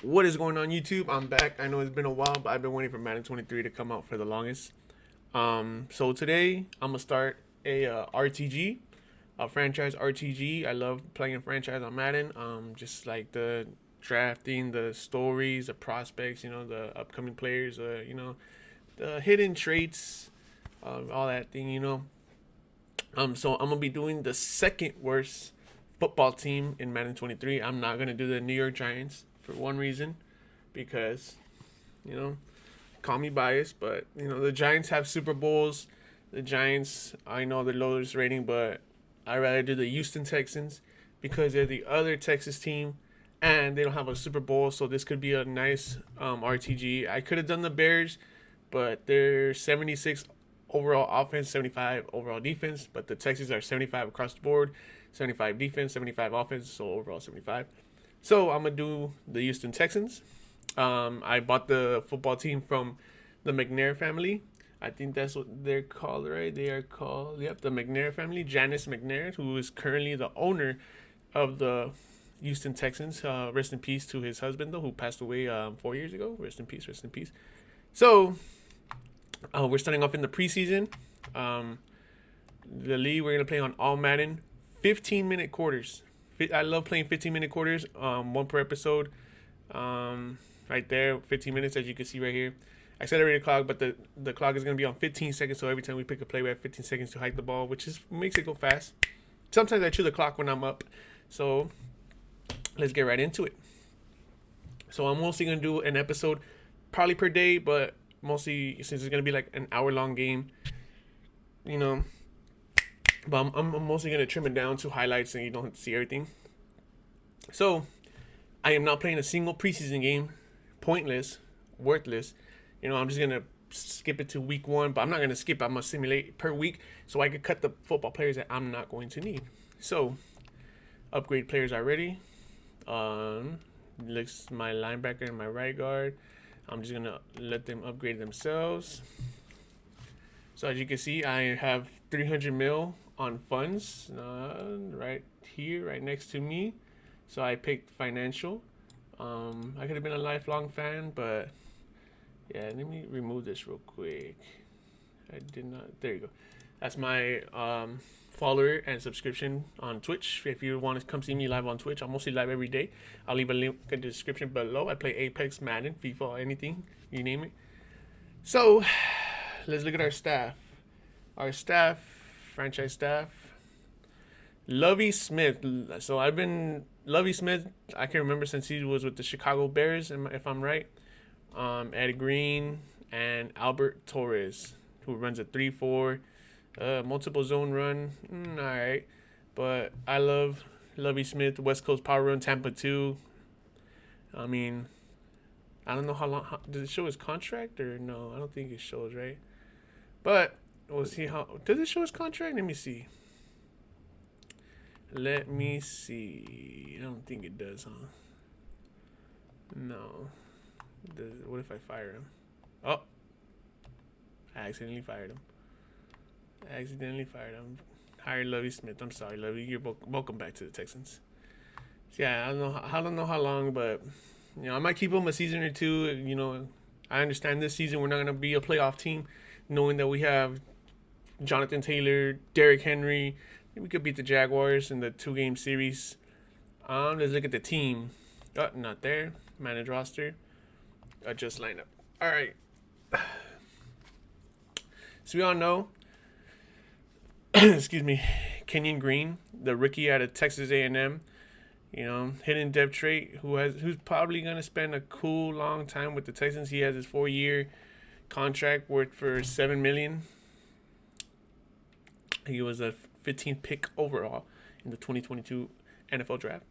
What is going on, YouTube? I'm back. I know it's been a while, but I've been waiting for Madden 23 to come out for the longest. So today I'm gonna start a RTG, a franchise RTG. I love playing a franchise on Madden. Just like the drafting, the stories, the prospects, the upcoming players, the hidden traits, all that thing, So I'm gonna be doing the second worst football team in Madden 23. I'm not gonna do the New York Giants for one reason, because you know, call me biased, but the Giants have Super Bowls. The Giants, I know the lowest rating, but I rather do the Houston Texans because they're the other Texas team, and they don't have a Super Bowl. So this could be a nice RTG. I could have done the Bears, but they're 76 overall offense, 75 overall defense. But the Texans are 75 across the board, 75 defense, 75 offense, so overall 75. So I'm gonna do the Houston Texans. I bought the football team from the McNair family. I think that's what they're called, right? They are called, yep, the McNair family. Janice McNair, who is currently the owner of the Houston Texans. Rest in peace to his husband, though, who passed away 4 years ago. Rest in peace, rest in peace. So, we're starting off in the preseason. The league, we're going to play on all Madden 15-minute quarters. I love playing 15-minute quarters, one per episode. Right there, 15 minutes, as you can see right here. I accelerated the clock, but the clock is going to be on 15 seconds, so every time we pick a play, we have 15 seconds to hike the ball, which makes it go fast. Sometimes I chew the clock when I'm up, so let's get right into it. So I'm mostly going to do an episode probably per day, but mostly since it's going to be like an hour-long game, but I'm mostly going to trim it down to highlights and you don't have to see everything. So I am not playing a single preseason game. Pointless, worthless. I'm just gonna skip it to week 1, but I'm not gonna skip. I'm gonna simulate per week so I can cut the football players that I'm not going to need. So, upgrade players already. Looks my linebacker and my right guard. I'm just gonna let them upgrade themselves. So as you can see, I have 300 mil on funds right here, right next to me. So I picked financial. I could have been a lifelong fan, but yeah, let me remove this real quick. I did not. There you go. That's my follower and subscription on Twitch. If you want to come see me live on Twitch, I'm mostly live every day. I'll leave a link in the description below. I play Apex, Madden, FIFA, anything, you name it. So let's look at our staff. Our staff, franchise staff. Lovie Smith. So I've been Lovie Smith. I can remember since he was with the Chicago Bears, if I'm right. Ed Green and Albert Torres, who runs a 3-4, multiple zone run. All right, but I love Lovie Smith. West Coast Power Run, Tampa 2. I mean, I don't know how long. Does it show his contract or no? I don't think it shows, right? But we'll see how. Does it show his contract? Let me see. Let me see. I don't think it does, huh? No. What if I fire him? Oh. I accidentally fired him. Hire Lovie Smith. I'm sorry, Lovie. You're welcome back to the Texans. So yeah, I don't know how long, but I might keep him a season or two. I understand this season we're not gonna be a playoff team, knowing that we have Jonathan Taylor, Derrick Henry. We could beat the Jaguars in the 2-game series. Let's look at the team. Oh, not there. Manage roster. Adjust lineup. All right. So we all know, excuse me, Kenyon Green, the rookie out of Texas A&M. Hidden depth trait, who's probably gonna spend a cool long time with the Texans. He has his 4-year contract worth for $7 million. He was a 15th pick overall in the 2022 NFL draft.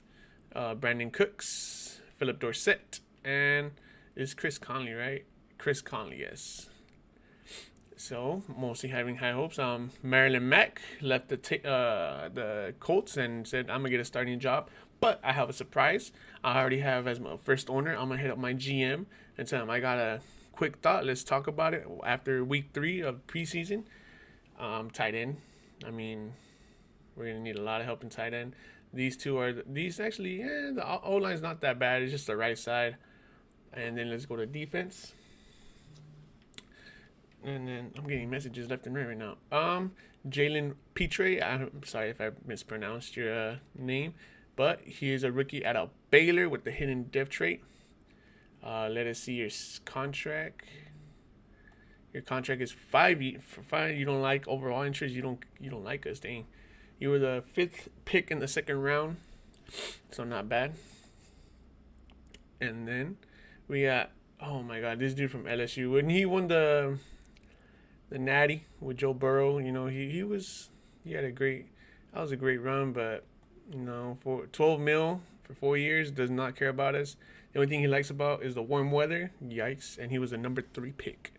Brandon Cooks, Philip Dorsett, and is Chris Conley, right? Chris Conley, yes. So mostly having high hopes. Marilyn Mack left the Colts and said, "I'm gonna get a starting job." But I have a surprise. I already have as my first owner. I'm gonna hit up my GM and tell him I got a quick thought. Let's talk about it after week 3 of preseason. Tight end. I mean, we're going to need a lot of help in tight end. These actually, the O-line's not that bad. It's just the right side. And then let's go to defense. And then I'm getting messages left and right now. Jalen Petre. I'm sorry if I mispronounced your name, but he is a rookie out of Baylor with the hidden depth trait. Let us see your contract. Your contract is 5 for 5. You don't like overall interest. You don't like us, dang. You were the 5th pick in the 2nd round, so not bad. And then we got, oh my God, this dude from LSU. When he won the Natty with Joe Burrow, you know, he had a great, that was a great run, but you know, for 12 mil for 4 years, does not care about us. The only thing he likes about is the warm weather. Yikes! And he was a number 3 pick.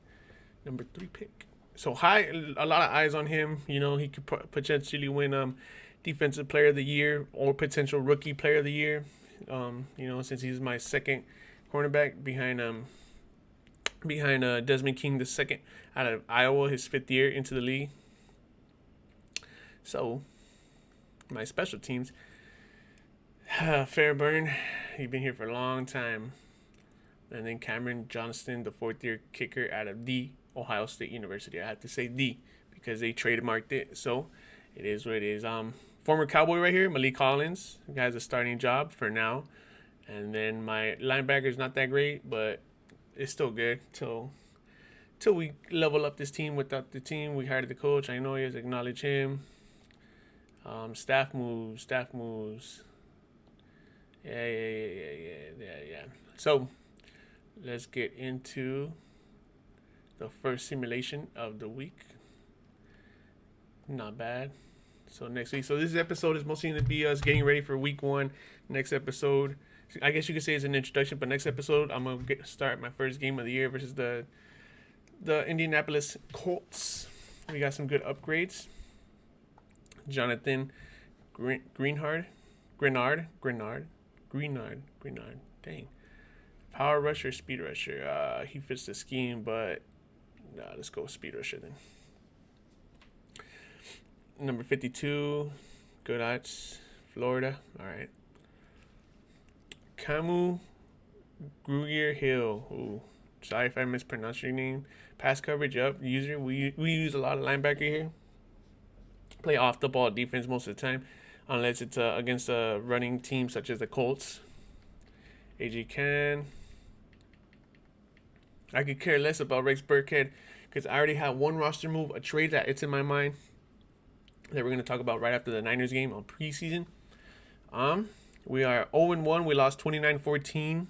So high, a lot of eyes on him. You know, he could potentially win defensive player of the year or potential rookie player of the year. You know, since he's my 2nd cornerback behind Desmond King, the 2nd out of Iowa, his 5th year into the league. So my special teams, Fairburn, he's been here for a long time. And then Cameron Johnston, the 4th year kicker out of the Ohio State University. I have to say the because they trademarked it, so it is what it is. Former Cowboy right here, Malik Collins. The guy's a starting job for now. And then my linebacker is not that great, but it's still good till we level up this team. Without the team, we hired the coach. I know he has acknowledged him. Staff moves. Yeah. So let's get into the first simulation of the week. Not bad. So next week. So this episode is mostly going to be us getting ready for week 1. Next episode, I guess you could say it's an introduction, but next episode I'm going to start my first game of the year versus the Indianapolis Colts. We got some good upgrades. Jonathan Greenard. Dang. Power rusher, speed rusher. He fits the scheme, but let's go with speed rusher then. Number 52, good odds, Florida. All right. Camu Grugier Hill. Ooh, sorry if I mispronounced your name. Pass coverage up. User. We use a lot of linebacker here. Play off the ball defense most of the time, unless it's against a running team such as the Colts. AJ Can. I could care less about Rex Burkhead because I already have one roster move, a trade that it's in my mind that we're going to talk about right after the Niners game on preseason. We are 0-1. We lost 29-14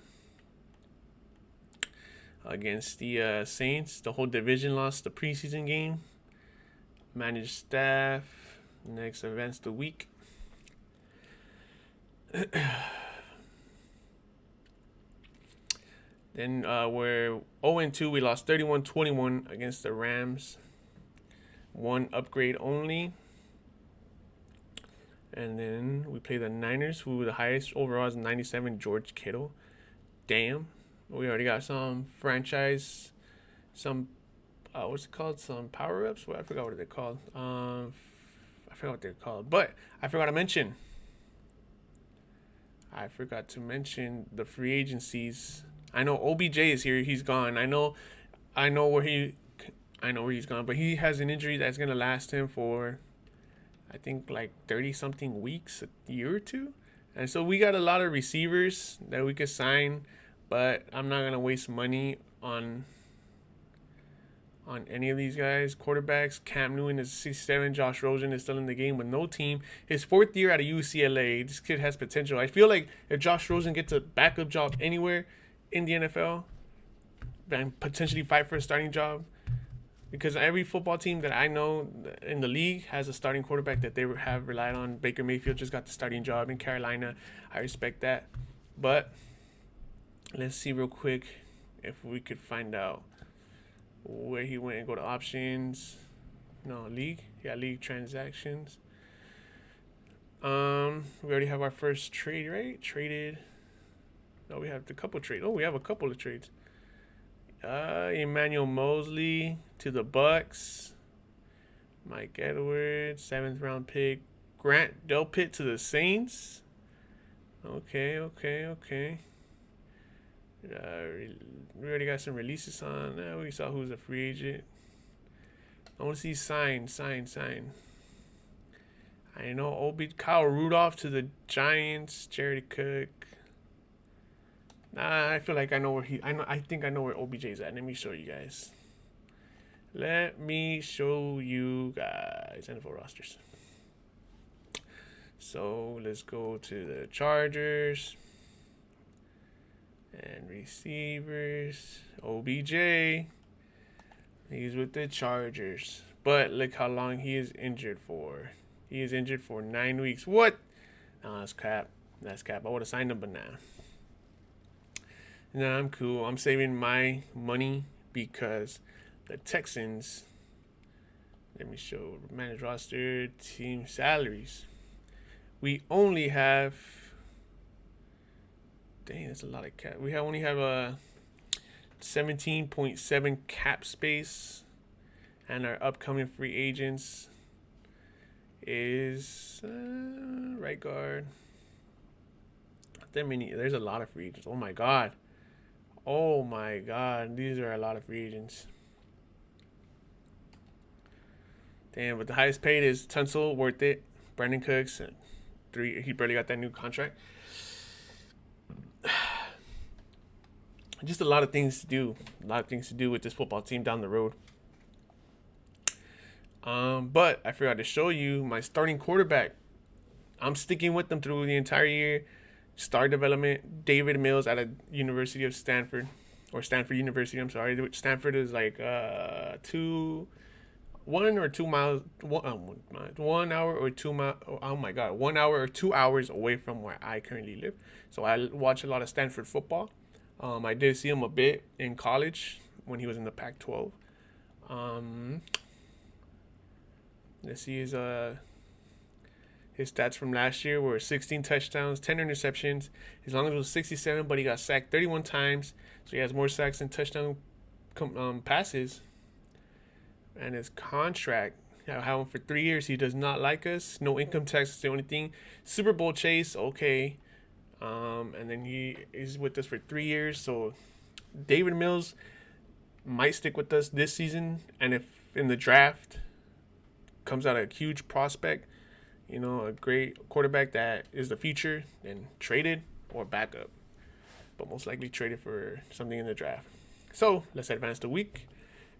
against the Saints. The whole division lost the preseason game. Managed staff. Next events the week. Then we're 0-2. We lost 31-21 against the Rams. 1 upgrade only. And then we play the Niners, who the highest overall is 97, George Kittle. Damn. We already got some franchise, what's it called? Some power-ups? Well, I forgot what they're called. I forgot what they're called. But I forgot to mention the free agencies. I know OBJ is here. He's gone. I know where he's gone, but he has an injury that's going to last him for, I think, like 30-something weeks, a year or two. And so we got a lot of receivers that we could sign, but I'm not going to waste money on any of these guys. Quarterbacks, Cam Newton is 67. Josh Rosen is still in the game with no team. His 4th year out of UCLA. This kid has potential. I feel like if Josh Rosen gets a backup job anywhere in the NFL, then potentially fight for a starting job. Because every football team that I know in the league has a starting quarterback that they have relied on. Baker Mayfield just got the starting job in Carolina. I respect that. But let's see real quick if we could find out where he went and go to options. No, league. Yeah, league transactions. We already have our first trade, right? Traded. No, we have a couple of trades. Oh, we have a couple of trades. Emmanuel Mosley to the Bucks. Mike Edwards, 7th round pick. Grant Delpit to the Saints. Okay. We already got some releases on. We saw who's a free agent. I want to see sign. I know Kyle Rudolph to the Giants. Jared Cook. I feel like I know where I think I know where OBJ's at. Let me show you guys. NFL rosters. So let's go to the Chargers and receivers. OBJ. He's with the Chargers. But look how long he is injured for. He is injured for 9 weeks. What? No, that's cap. That's cap. I would have signed him, but nah. Nah, I'm cool. I'm saving my money because the Texans. Let me show manage roster, team salaries. We only have. Dang, that's a lot of cap. We only have a 17.7 cap space, and our upcoming free agents is right guard. There's a lot of free agents. Oh my god, these are a lot of free agents. Damn, but the highest paid is Tunsil, worth it. Brandon Cooks, he barely got that new contract. Just a lot of things to do. A lot of things to do with this football team down the road. But I forgot to show you my starting quarterback. I'm sticking with them through the entire year. Star development, David Mills out of University of Stanford. Or Stanford University, I'm sorry. Stanford is like 1 or 2 miles, 1 hour or 2 miles. Oh my God, 1 hour or 2 hours away from where I currently live. So I watch a lot of Stanford football. I did see him a bit in college when he was in the Pac-12. Let's see his stats from last year were 16 touchdowns, 10 interceptions. His longest was 67, but he got sacked 31 times. So he has more sacks than touchdown passes. And his contract, I have him for 3 years. He does not like us. No income tax is the only thing. Super Bowl chase, okay. And then he is with us for 3 years. So David Mills might stick with us this season. And if in the draft comes out a huge prospect, a great quarterback that is the future, then traded or backup. But most likely traded for something in the draft. So let's advance the week.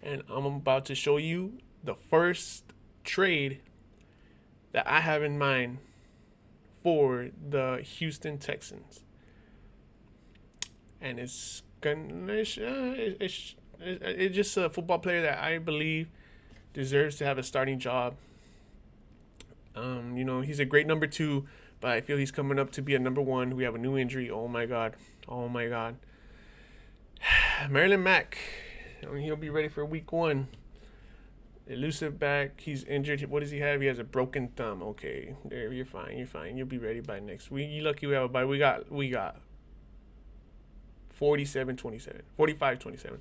And I'm about to show you the first trade that I have in mind for the Houston Texans. And it's just a football player that I believe deserves to have a starting job. He's a great number 2, but I feel he's coming up to be a number 1. We have a new injury. Oh my God. Maryland Mack. He'll be ready for week 1. Elusive back. He's injured. What does he have? He has a broken thumb. Okay, there. You're fine. You'll be ready by next week. You lucky we have a bye. We got 47-27, 45-27.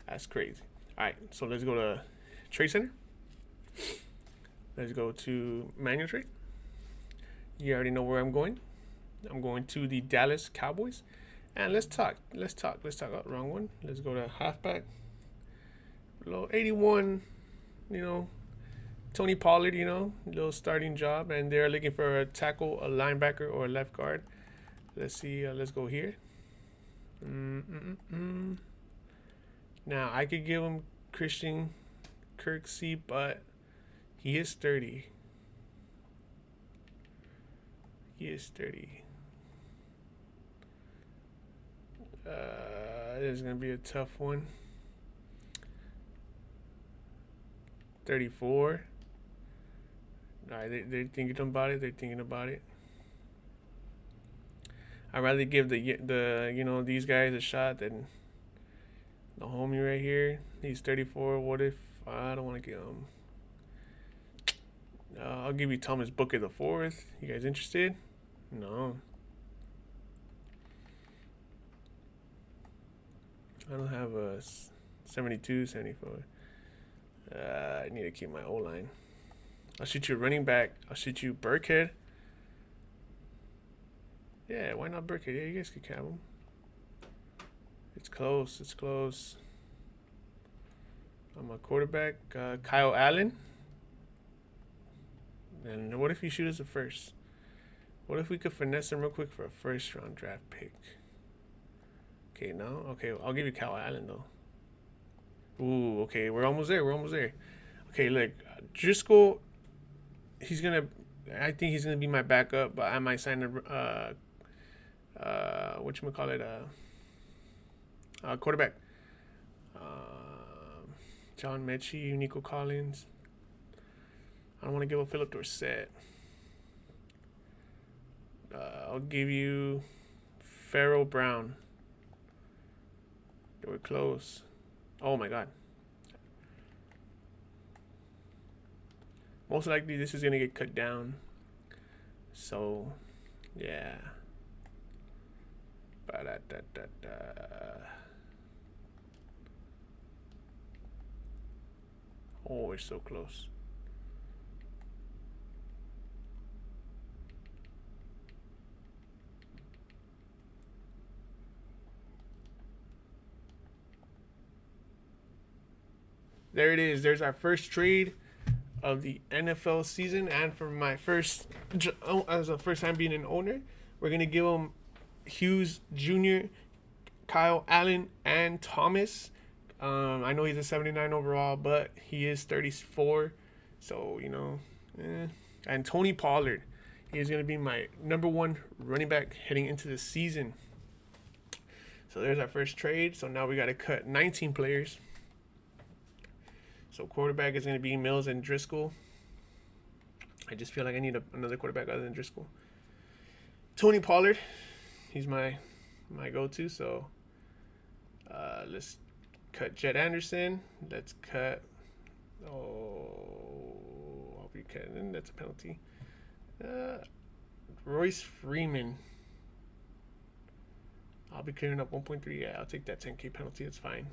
That's crazy. All right, so let's go to Trade Center. Let's go to manual trade. You already know where I'm going. I'm going to the Dallas Cowboys. And let's talk. Oh, wrong one. Let's go to halfback. Low 81, Tony Pollard, little starting job. And they're looking for a tackle, a linebacker, or a left guard. Let's see. Let's go here. Now, I could give him Christian Kirksey, but he is 30. This is going to be a tough one. 34. All right, they're thinking about it. I'd rather give these guys a shot than the homie right here. He's 34. What if I don't want to get him? I'll give you Thomas Booker IV. You guys interested? No. I don't have a 72, 74. I need to keep my O-line. I'll shoot you running back. I'll shoot you Burkhead. Yeah, why not Burkhead? Yeah, you guys could have him. It's close. It's close. I'm a quarterback. Kyle Allen. And what if he shoots us a first? What if we could finesse him real quick for a first round draft pick? Okay, no? Okay, I'll give you Kyle Allen, though. Ooh, okay, we're almost there. We're almost there. Okay, look, Driscoll, I think he's gonna be my backup, but I might sign whatchamacallit, quarterback. John Mechie, Nico Collins. I don't want to give up Philip Dorsett. I'll give you Pharaoh Brown. We're close. Oh my god. Most likely this is gonna get cut down. So yeah. Oh, we're so close. There it is. There's our first trade of the NFL season, and for my first, as a first time being an owner, we're gonna give him Hughes Jr., Kyle Allen, and Thomas. I know he's a 79 overall, but he is 34, so you know. And Tony Pollard, he is gonna be my #1 running back heading into the season. So there's our first trade. So now we got to cut 19 players. So quarterback is going to be Mills and Driscoll. I just feel like I need another quarterback other than Driscoll. Tony Pollard, he's my go-to. So let's cut Jet Anderson. Let's cut. Oh, I'll be cutting. That's a penalty. Royce Freeman. I'll be clearing up 1.3. Yeah, I'll take that 10K penalty. It's fine.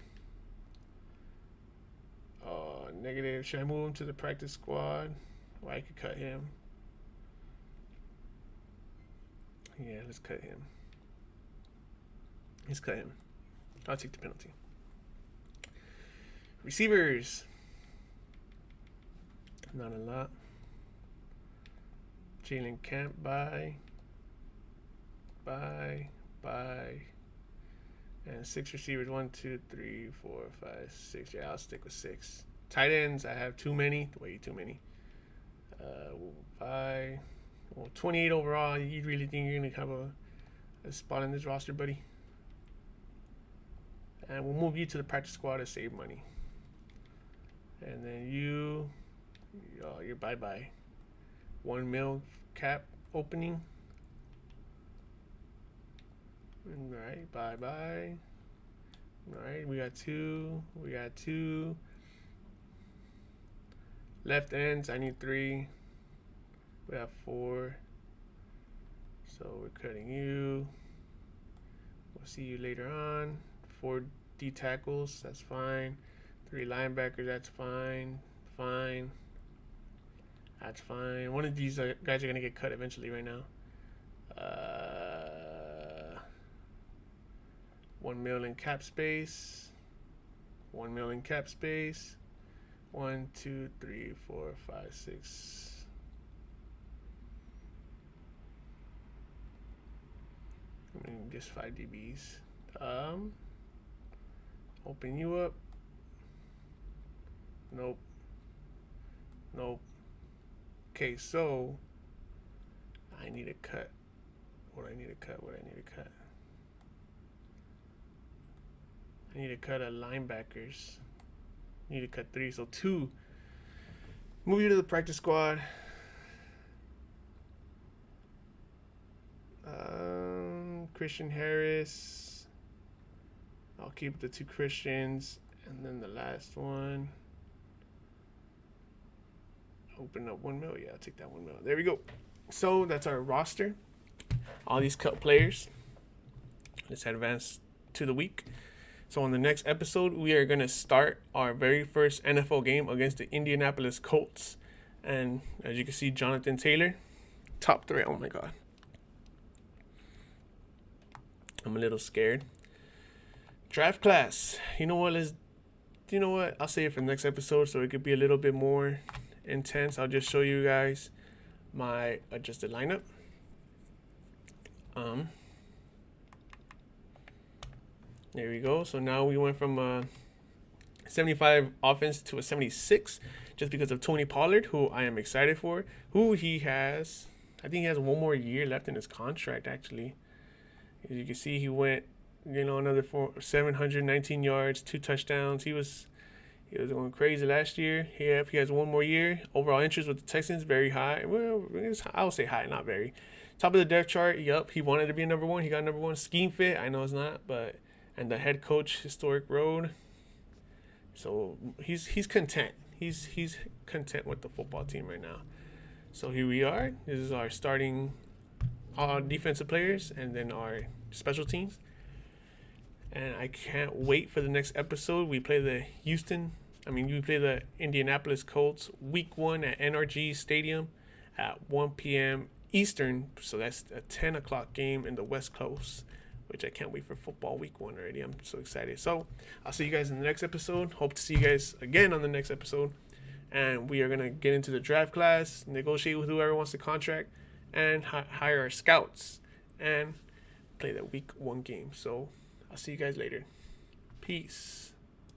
Negative. Should I move him to the practice squad? Or I could cut him. Yeah, let's cut him. Let's cut him. I'll take the penalty. Receivers. Not a lot. Jalen Camp, bye. And 6 receivers. 1, 2, 3, 4, 5, 6. Yeah, I'll stick with 6. Tight ends, I have too many. Way too many. Bye. Well, 28 overall. You really think you're going to have a spot in this roster, buddy? And we'll move you to the practice squad to save money. And then you're bye-bye. 1 mil cap opening. All right, bye-bye. All right, we got 2. We got 2. Left ends, I need 3. We have 4. So we're cutting you. We'll see you later on. 4 D tackles, that's fine. 3 linebackers, that's fine. Fine. That's fine. One of these guys are going to get cut eventually right now. 1 million cap space. 1 million cap space. 1, 2, 3, 4, 5, 6. I mean, just 5 DBs. Open you up. Nope. Nope. Okay, so I need to cut. What I need to cut? I need to cut a linebackers. I need to cut 3, so 2. Move you to the practice squad. Christian Harris. I'll keep the 2 Christians, and then the last one. Open up 1 mil. Yeah, I'll take that 1 mil. There we go. So that's our roster. All these cut players. Let's advance to the week. So on the next episode, we are going to start our very first NFL game against the Indianapolis Colts. And as you can see, Jonathan Taylor, top 3. Oh my God. I'm a little scared. Draft class. You know what? I'll save it for the next episode so it could be a little bit more intense. I'll just show you guys my adjusted lineup. There we go. So now we went from a 75 offense to a 76 just because of Tony Pollard, who I am excited for. I think he has one more year left in his contract, actually. As you can see, he went, another 719 yards, 2 touchdowns. He was going crazy last year. He has one more year. Overall interest with the Texans, very high. Well, I would say high, not very. Top of the depth chart, yup. He wanted to be number one. He got number one. Scheme fit, I know it's not, and the head coach, historic road. So he's content. He's content with the football team right now. So here we are. This is our starting defensive players and then our special teams. And I can't wait for the next episode. We play the Indianapolis Colts week 1 at NRG Stadium at 1 p.m. Eastern. So that's a 10 o'clock game in the West Coast, which I can't wait for football week 1 already. I'm so excited. So I'll see you guys in the next episode. Hope to see you guys again on the next episode. And we are going to get into the draft class, negotiate with whoever wants the contract, and hire our scouts and play that week 1 game. So I'll see you guys later. Peace.